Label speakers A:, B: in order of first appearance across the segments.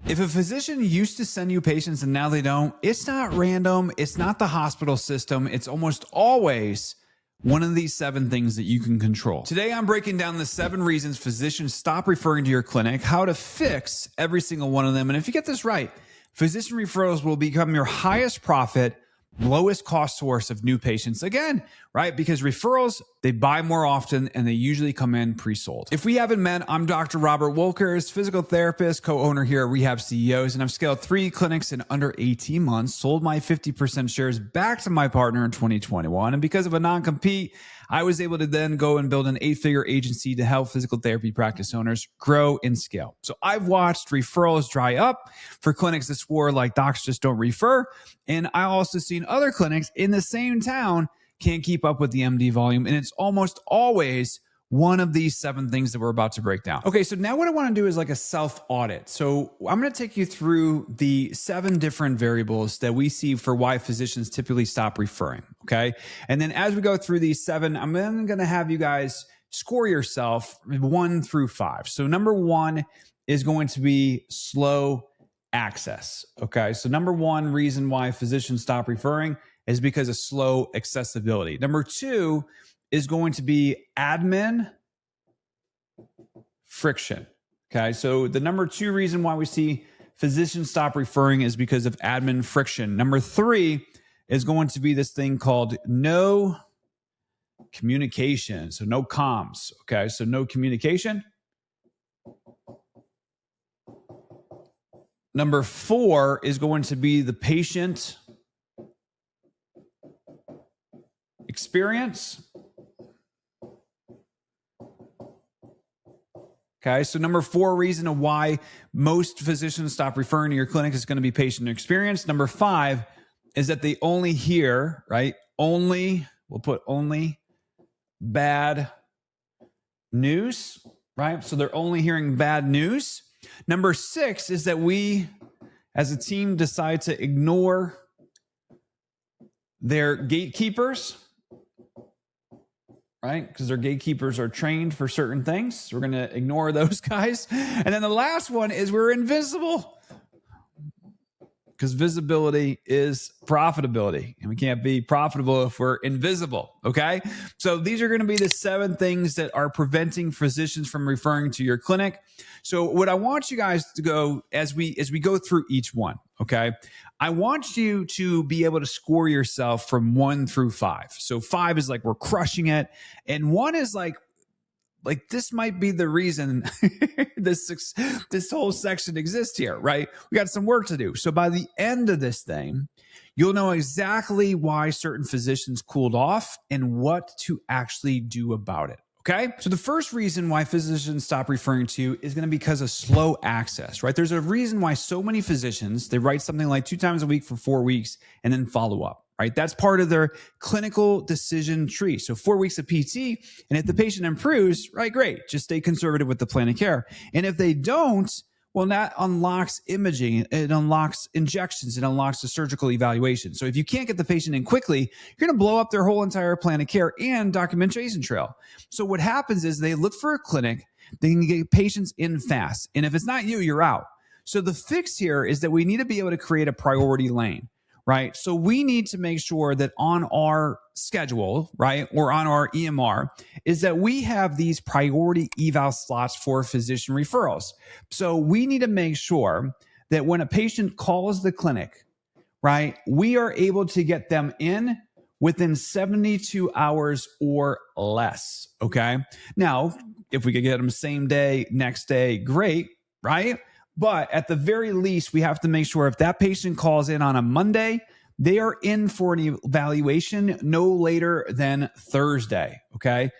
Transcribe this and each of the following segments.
A: If a physician used to send you patients and now they don't, it's not random. It's not the hospital system. It's almost always one of these 7 things that you can control. Today, I'm breaking down the 7 reasons physicians stop referring to your clinic, how to fix every single one of them. And if you get this right, physician referrals will become your highest profit, lowest cost source of new patients again, right? Because referrals, they buy more often and they usually come in pre-sold. If we haven't met, I'm Dr. Robbie Woelkers, physical therapist, co-owner here at Rehab CEOs, and I've scaled 3 clinics in under 18 months, sold my 50% shares back to my partner in 2021. And because of a non-compete, I was able to then go and build an 8-figure agency to help physical therapy practice owners grow and scale. So I've watched referrals dry up for clinics that swore like docs just don't refer. And I also seen other clinics in the same town can't keep up with the MD volume. And it's almost always one of these 7 things that we're about to break down. Okay, so now what I want to do is like a self-audit. So I'm going to take you through the 7 different variables that we see for why physicians typically stop referring, okay? And then as we go through these 7, I'm then going to have you guys score yourself 1 through 5. So number 1 is going to be slow access, okay? So number 1 reason why physicians stop referring is because of slow accessibility. Number 2 is going to be admin friction. Okay, so the number 2 reason why we see physicians stop referring is because of admin friction. Number 3 is going to be this thing called no communication. So no comms. Okay, so no communication. Number 4 is going to be the patient experience. Okay, so number 4 reason of why most physicians stop referring to your clinic is going to be patient experience. Number 5 is that they only hear, right? Only, we'll put only bad news, right? So they're only hearing bad news. Number 6 is that we, as a team, decide to ignore their gatekeepers, right? Because their gatekeepers are trained for certain things. So we're going to ignore those guys. And then the last one is we're invisible. Because visibility is profitability. And we can't be profitable if we're invisible, okay? So these are going to be the 7 things that are preventing physicians from referring to your clinic. So what I want you guys to go, as we go through each one, okay? I want you to be able to score yourself from 1 through 5. So 5 is like we're crushing it. And 1 is like this might be the reason this whole section exists here, right? We got some work to do. So by the end of this thing, you'll know exactly why certain physicians cooled off and what to actually do about it. Okay. So the first reason why physicians stop referring to you is going to be because of slow access, right? There's a reason why so many physicians, they write something like 2 times a week for 4 weeks and then follow up. Right? That's part of their clinical decision tree. So 4 weeks of PT, and if the patient improves, right, great. Just stay conservative with the plan of care. And if they don't, well, that unlocks imaging, it unlocks injections, it unlocks the surgical evaluation. So if you can't get the patient in quickly, you're going to blow up their whole entire plan of care and documentation trail. So what happens is they look for a clinic, they can get patients in fast. And if it's not you, you're out. So the fix here is that we need to be able to create a priority lane. Right. So we need to make sure that on our schedule, right, or on our EMR, is that we have these priority eval slots for physician referrals. So we need to make sure that when a patient calls the clinic, right, we are able to get them in within 72 hours or less. Okay. Now, if we could get them same day, next day, great. Right. But at the very least, we have to make sure if that patient calls in on a Monday, they are in for an evaluation no later than Thursday, okay?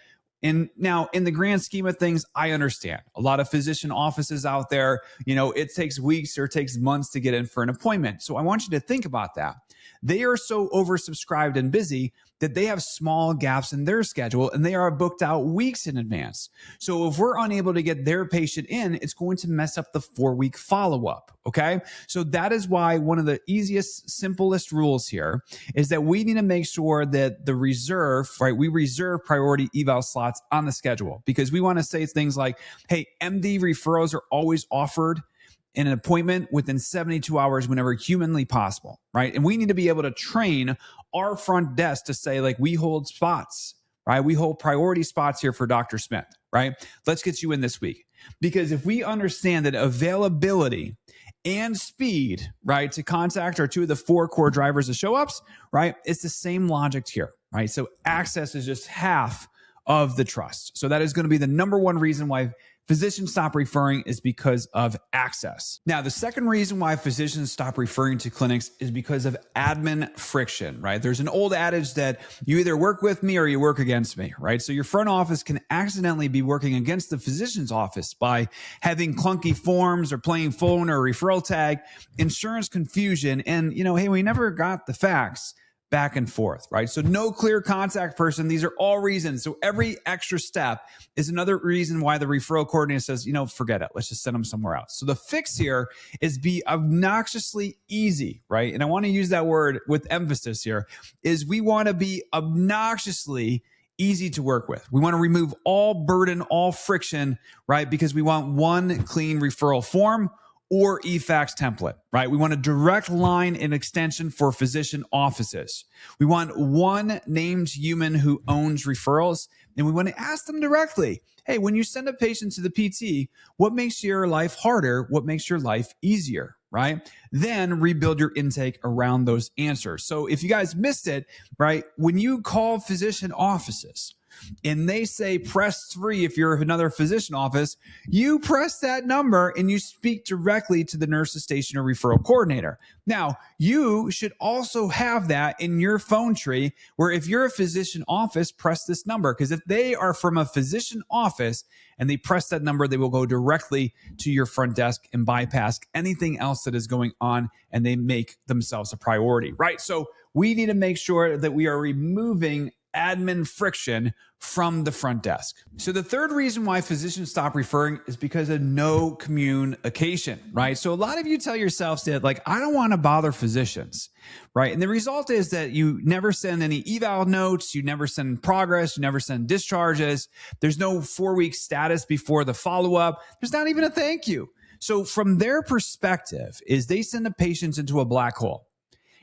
A: And now, in the grand scheme of things, I understand. A lot of physician offices out there, it takes weeks or it takes months to get in for an appointment. So I want you to think about that. They are so oversubscribed and busy that they have small gaps in their schedule and they are booked out weeks in advance. So if we're unable to get their patient in, it's going to mess up the 4-week follow-up, okay? So that is why one of the easiest, simplest rules here is that we need to make sure that the reserve, right, we reserve priority eval slots on the schedule because we want to say things like, hey, MD referrals are always offered an appointment within 72 hours whenever humanly possible, right? And we need to be able to train our front desk to say, like, we hold spots, right? We hold priority spots here for Dr. Smith, right? Let's get you in this week. Because if we understand that availability and speed, right, to contact are two of the 4 core drivers of show ups, right? It's the same logic here, right? So access is just half of the trust. So that is going to be the number one reason why physicians stop referring is because of access. Now, the second reason why physicians stop referring to clinics is because of admin friction, right? There's an old adage that you either work with me or you work against me, right? So your front office can accidentally be working against the physician's office by having clunky forms or playing phone or referral tag, insurance confusion, and, hey, we never got the facts back and forth, right? So no clear contact person. These are all reasons. So every extra step is another reason why the referral coordinator says, forget it. Let's just send them somewhere else. So the fix here is be obnoxiously easy, right? And I want to use that word with emphasis here, is we want to be obnoxiously easy to work with. We want to remove all burden, all friction, right? Because we want one clean referral form or eFax template, right? We want a direct line and extension for physician offices. We want one named human who owns referrals, and we want to ask them directly, hey, when you send a patient to the PT, what makes your life harder? What makes your life easier, right? Then rebuild your intake around those answers. So if you guys missed it, right, when you call physician offices, and they say press 3 if you're another physician office, you press that number and you speak directly to the nurse's station or referral coordinator. Now, you should also have that in your phone tree where if you're a physician office, press this number, because if they are from a physician office and they press that number, they will go directly to your front desk and bypass anything else that is going on, and they make themselves a priority, right? So we need to make sure that we are removing admin friction from the front desk. So the third reason why physicians stop referring is because of no communication, right? So a lot of you tell yourselves that, like, I don't want to bother physicians, right? And the result is that you never send any eval notes, you never send progress, you never send discharges. There's no 4-week status before the follow-up. There's not even a thank you. So from their perspective is they send the patients into a black hole.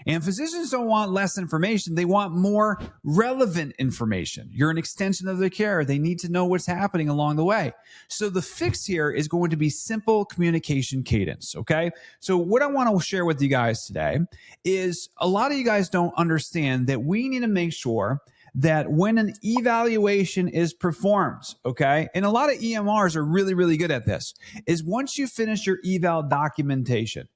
A: And physicians don't want less information. They want more relevant information. You're an extension of their care. They need to know what's happening along the way. So the fix here is going to be simple communication cadence, okay? So what I want to share with you guys today is a lot of you guys don't understand that we need to make sure that when an evaluation is performed, okay, and a lot of EMRs are really, really good at this, is once you finish your eval documentation,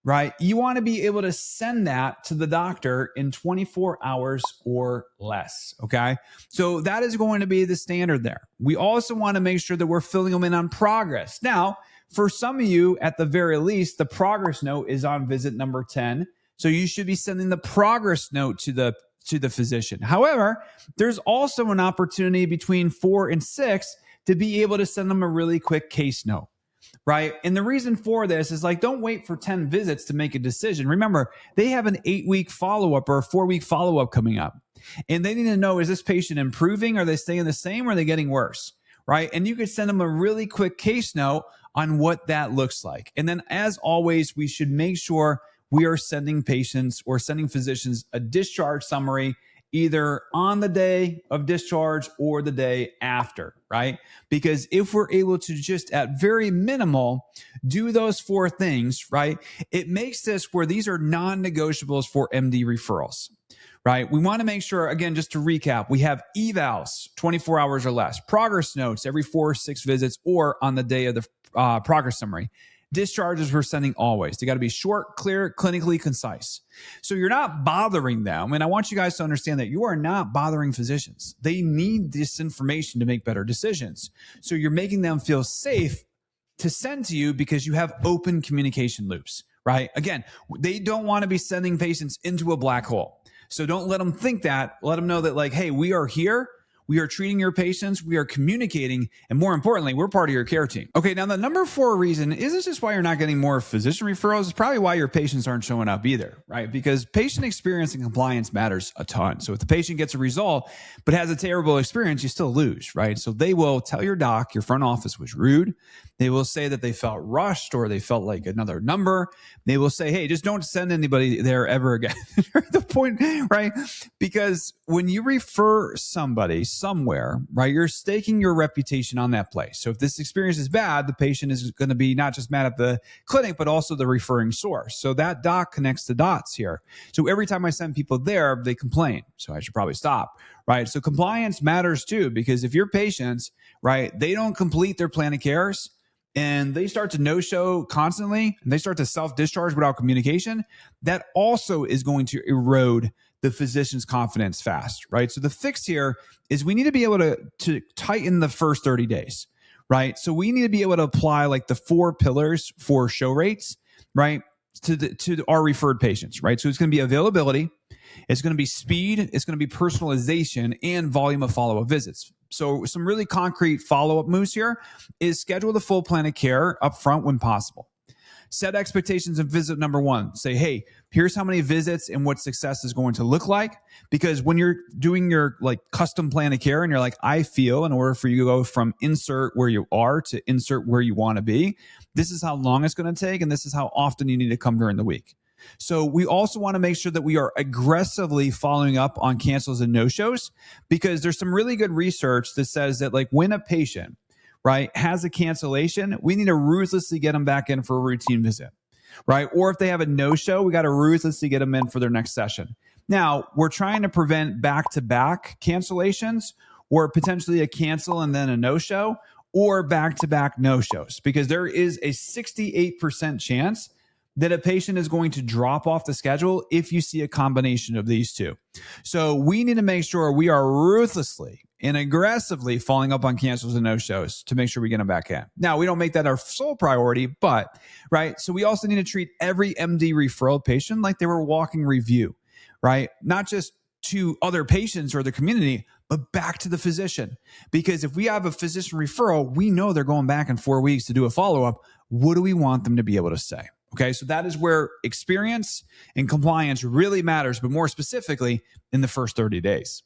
A: right, you want to be able to send that to the doctor in 24 hours or less, okay? So that is going to be the standard there. We also want to make sure that we're filling them in on progress. Now, for some of you, at the very least, the progress note is on visit number 10. So you should be sending the progress note to the physician. However, there's also an opportunity between 4 and 6 to be able to send them a really quick case note, right? And the reason for this is, like, don't wait for 10 visits to make a decision. Remember, they have an 8-week follow-up or a 4-week follow-up coming up. And they need to know, is this patient improving? Are they staying the same? Or are they getting worse, right? And you could send them a really quick case note on what that looks like. And then, as always, we should make sure we are sending patients or sending physicians a discharge summary either on the day of discharge or the day after, right? Because if we're able to just at very minimal do those 4 things, right, it makes this where these are non-negotiables for MD referrals, right? We want to make sure, again, just to recap, we have evals 24 hours or less, progress notes every 4 or 6 visits or on the day of the progress summary. Discharges we're sending always. They got to be short, clear, clinically concise. So you're not bothering them. And I want you guys to understand that you are not bothering physicians. They need this information to make better decisions. So you're making them feel safe to send to you because you have open communication loops, right? Again, they don't want to be sending patients into a black hole. So don't let them think that. Let them know that, like, hey, we are here. we are treating your patients, we are communicating, and more importantly, we're part of your care team. Okay, now the number 4 reason isn't just why you're not getting more physician referrals, it's probably why your patients aren't showing up either, right? Because patient experience and compliance matters a ton. So if the patient gets a result but has a terrible experience, you still lose, right? So they will tell your doc your front office was rude. They will say that they felt rushed or they felt like another number. They will say, hey, just don't send anybody there ever again. The point, right? Because when you refer somebody somewhere, right, you're staking your reputation on that place. So if this experience is bad, the patient is going to be not just mad at the clinic, but also the referring source. So that doc connects the dots here. So every time I send people there, they complain. So I should probably stop, right? So compliance matters too, because if your patients, right, they don't complete their plan of cares, and they start to no-show constantly, and they start to self-discharge without communication, that also is going to erode the physician's confidence fast, right? So the fix here is we need to be able to tighten the first 30 days, right? So we need to be able to apply like the 4 pillars for show rates, right, to our referred patients, right? So it's going to be availability, it's going to be speed, it's going to be personalization, and volume of follow-up visits. So some really concrete follow-up moves here is schedule the full plan of care up front when possible. Set expectations in visit number 1. Say, hey, here's how many visits and what success is going to look like. Because when you're doing your like custom plan of care and you're like, I feel in order for you to go from insert where you are to insert where you want to be, this is how long it's going to take and this is how often you need to come during the week. So we also want to make sure that we are aggressively following up on cancels and no-shows, because there's some really good research that says that like when a patient, right, has a cancellation, we need to ruthlessly get them back in for a routine visit, right? Or if they have a no-show, we got to ruthlessly get them in for their next session. Now, we're trying to prevent back-to-back cancellations or potentially a cancel and then a no-show or back-to-back no-shows, because there is a 68% chance that a patient is going to drop off the schedule if you see a combination of these two. So we need to make sure we are ruthlessly and aggressively following up on cancels and no-shows to make sure we get them back in. Now, we don't make that our sole priority, but, right, so we also need to treat every MD referral patient like they were walking review, right? Not just to other patients or the community, but back to the physician. Because if we have a physician referral, we know they're going back in 4 weeks to do a follow-up. What do we want them to be able to say? Okay, so that is where experience and compliance really matters, but more specifically in the first 30 days.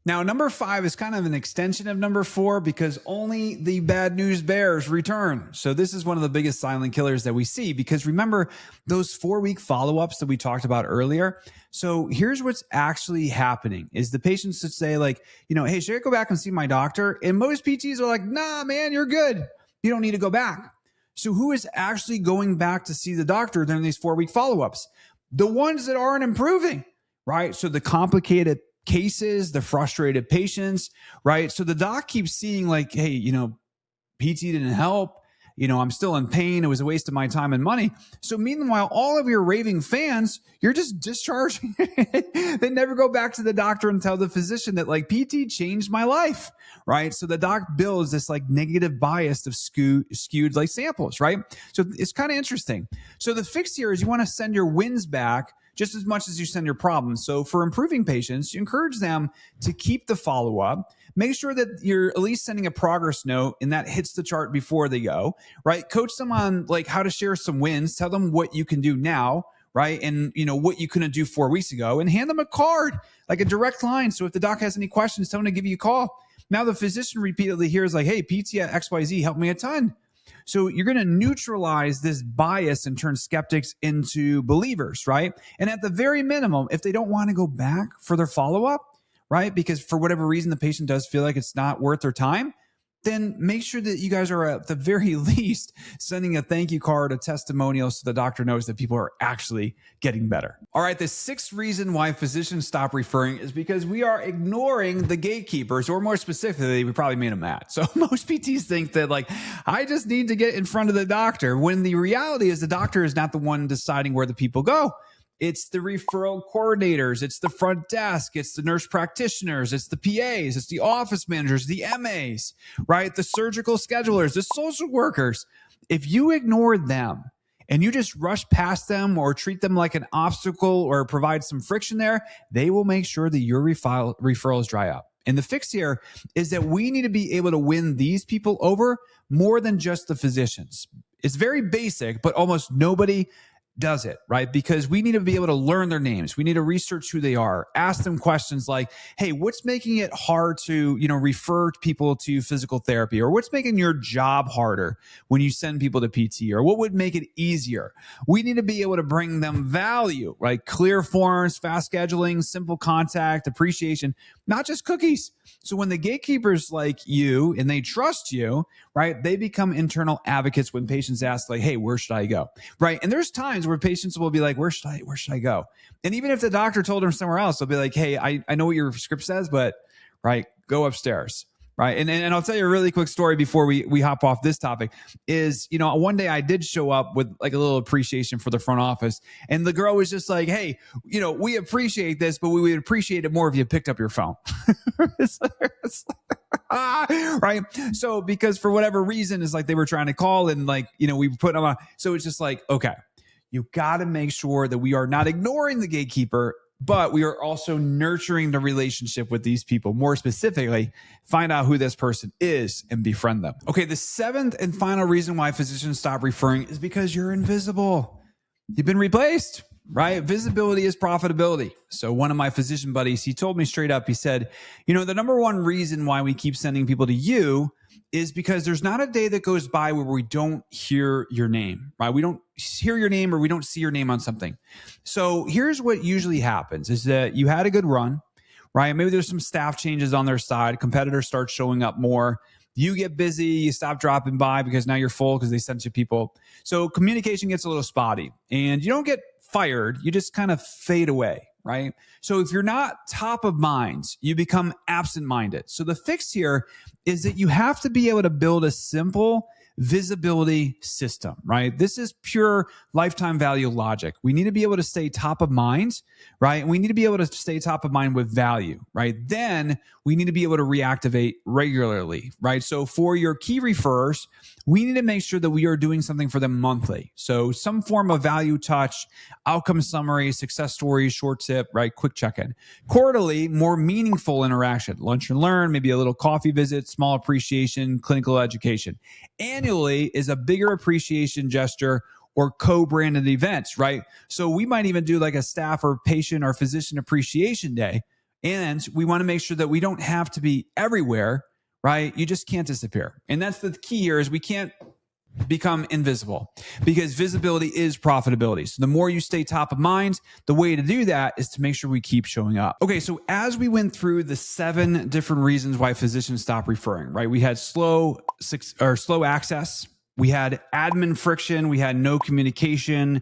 A: Now, number 5 is kind of an extension of number 4 because only the bad news bears return. So this is one of the biggest silent killers that we see, because remember those 4-week follow-ups that we talked about earlier? So here's what's actually happening is the patients that say like, hey, should I go back and see my doctor? And most PTs are like, nah, man, you're good. You don't need to go back. So who is actually going back to see the doctor during these 4-week follow-ups? The ones that aren't improving, right? So the complicated cases, the frustrated patients, right? So the doc keeps seeing like, hey, PT didn't help. I'm still in pain. It was a waste of my time and money. So meanwhile, all of your raving fans, you're just discharging. They never go back to the doctor and tell the physician that like PT changed my life, right? So the doc builds this like negative bias of skewed like samples, right? So it's kind of interesting. So the fix here is you want to send your wins back just as much as you send your problems. So for improving patients, you encourage them to keep the follow-up. Make sure that you're at least sending a progress note and that hits the chart before they go, right? Coach them on like how to share some wins. Tell them what you can do now, right? And what you couldn't do 4 weeks ago, and hand them a card, like a direct line. So if the doc has any questions, tell them to give you a call. Now the physician repeatedly hears like, hey, PT at XYZ helped me a ton. So you're going to neutralize this bias and turn skeptics into believers, right? And at the very minimum, if they don't want to go back for their follow-up, right, because for whatever reason the patient does feel like it's not worth their time, then make sure that you guys are at the very least sending a thank you card, a testimonial, so the doctor knows that people are actually getting better. All right, the 6th reason why physicians stop referring is because we are ignoring the gatekeepers, or more specifically, we probably made them mad. So most PTs think that like, I just need to get in front of the doctor, when the reality is the doctor is not the one deciding where the people go. It's the referral coordinators, it's the front desk, it's the nurse practitioners, it's the PAs, it's the office managers, the MAs, right? The surgical schedulers, the social workers. If you ignore them and you just rush past them or treat them like an obstacle or provide some friction there, they will make sure that your referrals dry up. And the fix here is that we need to be able to win these people over more than just the physicians. It's very basic, but almost nobody does it, right? Because we need to be able to learn their names. We need to research who they are, ask them questions like, hey, what's making it hard to, refer people to physical therapy? Or what's making your job harder when you send people to PT? Or what would make it easier? We need to be able to bring them value, right? Clear forms, fast scheduling, simple contact, appreciation, not just cookies. So when the gatekeepers like you and they trust you, right, they become internal advocates when patients ask like, hey, where should I go? Right. And there's times where patients will be like, where should I go? And even if the doctor told them somewhere else, they'll be like, hey, I know what your script says, but right, go upstairs. Right. And I'll tell you a really quick story before we hop off this topic is, one day I did show up with like a little appreciation for the front office. And the girl was just like, hey, we appreciate this, but we would appreciate it more if you picked up your phone. Right. So because for whatever reason, it's like they were trying to call and like, we put them on. So it's just like, okay, you got to make sure that we are not ignoring the gatekeeper, but we are also nurturing the relationship with these people. More specifically, find out who this person is and befriend them. Okay, the seventh and final reason why physicians stop referring is because you're invisible. You've been replaced, right? Visibility is profitability. So one of my physician buddies, he told me straight up, he said, the number one reason why we keep sending people to you is because there's not a day that goes by where we don't hear your name, right? We don't hear your name or we don't see your name on something. So here's what usually happens is that you had a good run, right? Maybe there's some staff changes on their side. Competitors start showing up more. You get busy, you stop dropping by because now you're full because they sent you people. So communication gets a little spotty and you don't get fired. You just kind of fade away, right? So if you're not top of mind, you become absent-minded. So the fix here is that you have to be able to build a simple visibility system, right? This is pure lifetime value logic. We need to be able to stay top of mind, right? And we need to be able to stay top of mind with value, right? Then we need to be able to reactivate regularly, right? So for your key referrers, we need to make sure that we are doing something for them monthly. So some form of value touch, outcome summary, success stories, short tip, right? Quick check-in. Quarterly, more meaningful interaction, lunch and learn, maybe a little coffee visit, small appreciation, clinical education. Annually is a bigger appreciation gesture or co-branded events, right? So we might even do like a staff or patient or physician appreciation day. And we want to make sure that we don't have to be everywhere, right? You just can't disappear. And that's the key here is we can't become invisible because visibility is profitability. So the more you stay top of mind, the way to do that is to make sure we keep showing up. Okay, so as we went through the 7 different reasons why physicians stop referring, right? We had slow access, we had admin friction, we had no communication,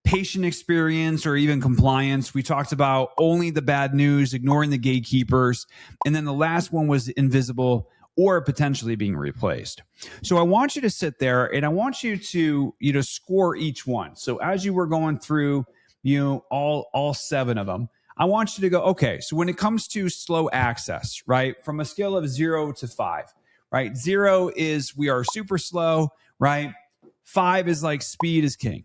A: patient experience, or even compliance. We talked about only the bad news, ignoring the gatekeepers. And then the last one was invisible or potentially being replaced. So I want you to sit there and I want you to, score each one. So as you were going through, all 7 of them, I want you to go, okay, so when it comes to slow access, right, from a scale of 0 to 5, right? 0 is we are super slow, right? 5 is like speed is king.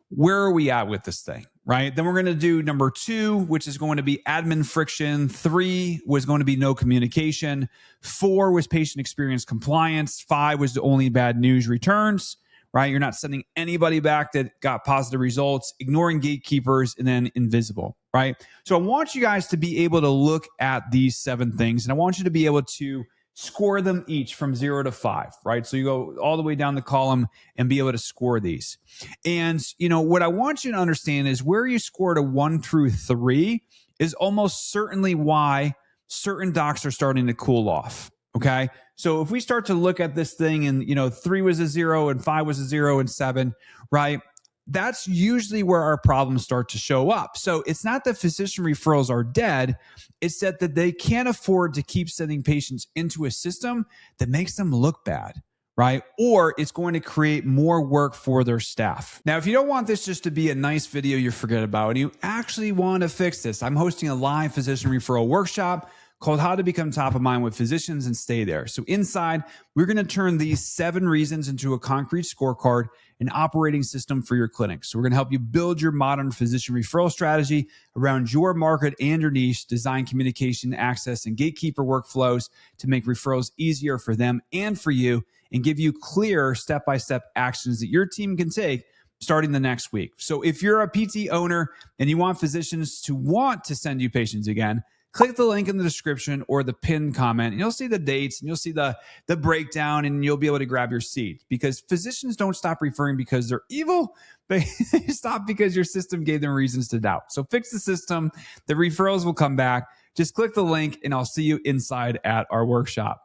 A: Where are we at with this thing, right? Then we're going to do number 2, which is going to be admin friction. 3 was going to be no communication. 4 was patient experience compliance. 5 was the only bad news returns, right? You're not sending anybody back that got positive results, ignoring gatekeepers, and then invisible, right? So I want you guys to be able to look at these 7 things, and I want you to be able to score them each from 0 to 5, right? So you go all the way down the column and be able to score these. And, what I want you to understand is where you scored a 1 through 3 is almost certainly why certain docs are starting to cool off, okay? So if we start to look at this thing and, 3 was a 0 and 5 was a 0 and 7, right? That's usually where our problems start to show up. So it's not that physician referrals are dead. It's that they can't afford to keep sending patients into a system that makes them look bad, right? Or it's going to create more work for their staff. Now, if you don't want this just to be a nice video you forget about, and you actually want to fix this, I'm hosting a live physician referral workshop called How to Become Top of Mind with Physicians and Stay There. So inside, we're going to turn these 7 reasons into a concrete scorecard, an operating system for your clinic. So we're going to help you build your modern physician referral strategy around your market and your niche, design communication, access, and gatekeeper workflows to make referrals easier for them and for you, and give you clear step-by-step actions that your team can take starting the next week. So if you're a PT owner and you want physicians to want to send you patients again, click the link in the description or the pinned comment, and you'll see the dates and you'll see the breakdown, and you'll be able to grab your seat, because physicians don't stop referring because they're evil. They stop because your system gave them reasons to doubt. So fix the system. The referrals will come back. Just click the link and I'll see you inside at our workshop.